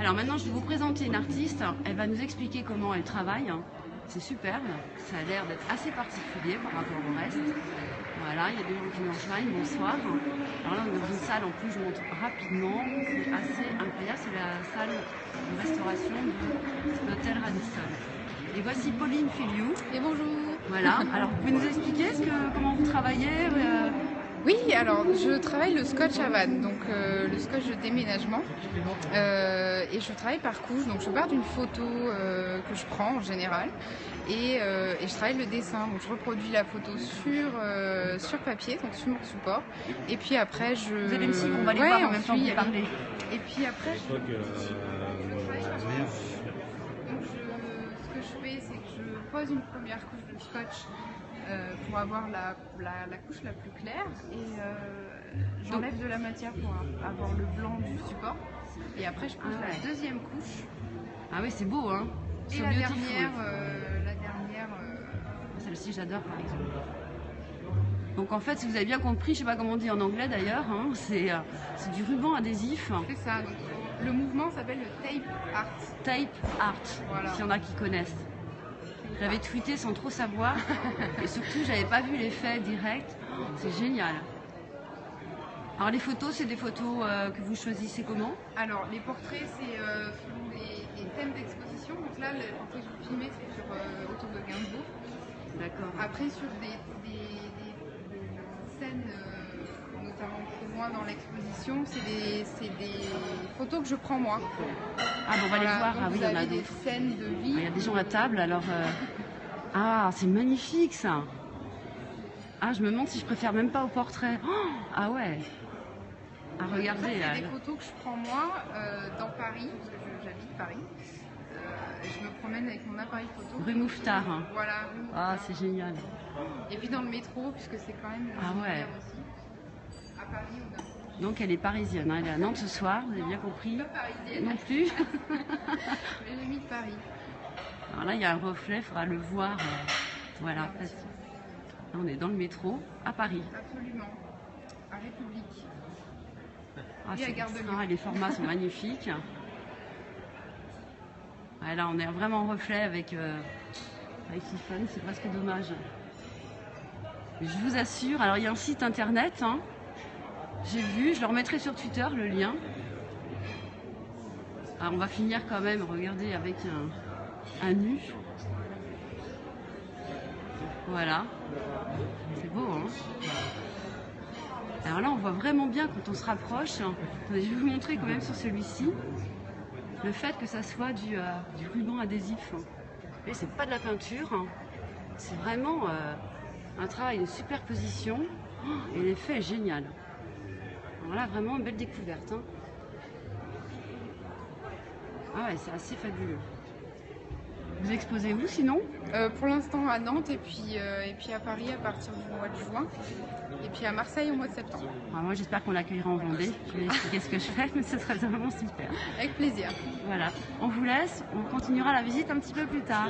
Alors maintenant, je vais vous présenter une artiste. Elle va nous expliquer comment elle travaille. C'est superbe. Ça a l'air d'être assez particulier par rapport au reste. Voilà, il y a des gens qui nous rejoignent. Bonsoir. Alors là, on est dans une salle, en plus, je montre rapidement. C'est assez incroyable. C'est la salle de restauration de l'hôtel Radisson. Et voici Pauline Filiou. Et bonjour. Voilà. Alors, vous pouvez nous expliquer comment vous travaillez Oui, alors je travaille le scotch à vanne, donc le scotch de déménagement, et je travaille par couche, donc je pars d'une photo que je prends en général, et je travaille le dessin, donc je reproduis la photo sur papier, donc sur mon support, et puis après je... Vous allez me suivre, on va les voir en même temps que vous parlez. Et puis après ce que je fais, c'est que je pose une première couche de scotch pour avoir la couche la plus claire, et j'enlève de la matière pour avoir le blanc du support, et après je pose la deuxième couche. Ah oui, c'est beau, hein. Et la dernière, celle-ci j'adore par exemple. Donc en fait, si vous avez bien compris, je sais pas comment on dit en anglais d'ailleurs, hein, c'est du ruban adhésif. C'est ça, donc le mouvement s'appelle le tape art. Tape art, voilà. S'il y en a qui connaissent. J'avais tweeté sans trop savoir, et surtout j'avais pas vu l'effet direct. C'est génial. Alors les photos, c'est des photos que vous choisissez comment? Alors les portraits, c'est selon des thèmes d'exposition. Donc là, le portrait que je filmais, c'est sur autour de Gainsbourg. D'accord. Après sur des scènes, notamment plus loin dans l'exposition, c'est des photos que je prends moi. Ah bon, on va les voir. Donc ah oui, il y en a des d'autres. scènes de vie. Il y a des gens à table, alors... Ah, c'est magnifique ça. Ah, je me demande si je préfère même pas au portrait. Oh, ah ouais. Ah, regardez. C'est des photos que je prends moi dans Paris, parce que j'habite Paris. Et je me promène avec mon appareil photo. Rue Mouffetard. Voilà, rue Mouffetard. Ah, c'est génial. Et puis dans le métro, puisque c'est quand même aussi. À Paris ou dans... Donc elle est parisienne, hein. Elle est à Nantes ce soir, vous avez bien compris. Pas parisienne. Non plus. Mais j'ai mis de Paris. Alors là, il y a un reflet, il faudra le voir. Voilà. Là, on est dans le métro à Paris. Absolument. À République. Ah, et à Gare de Lyon. Les formats sont magnifiques. Ah, là, on est vraiment en reflet avec l'iPhone, c'est presque dommage. Mais je vous assure, alors il y a un site internet, hein, j'ai vu, je le remettrai sur Twitter, le lien. Alors on va finir quand même, regardez, avec un nu. Voilà. C'est beau, hein. Alors là, on voit vraiment bien quand on se rapproche. Je vais vous montrer quand même sur celui-ci le fait que ça soit du ruban adhésif. Et c'est pas de la peinture, hein. C'est vraiment un travail de superposition. Et l'effet est génial. Alors là, vraiment une belle découverte, hein. Ah ouais, c'est assez fabuleux. Vous exposez où sinon? Pour l'instant à Nantes et puis à Paris à partir du mois de juin. Et puis à Marseille au mois de septembre. Alors moi j'espère qu'on l'accueillera en Vendée. Je vais expliquer ce que je fais, mais ce serait vraiment super. Avec plaisir. Voilà. On vous laisse, on continuera la visite un petit peu plus tard.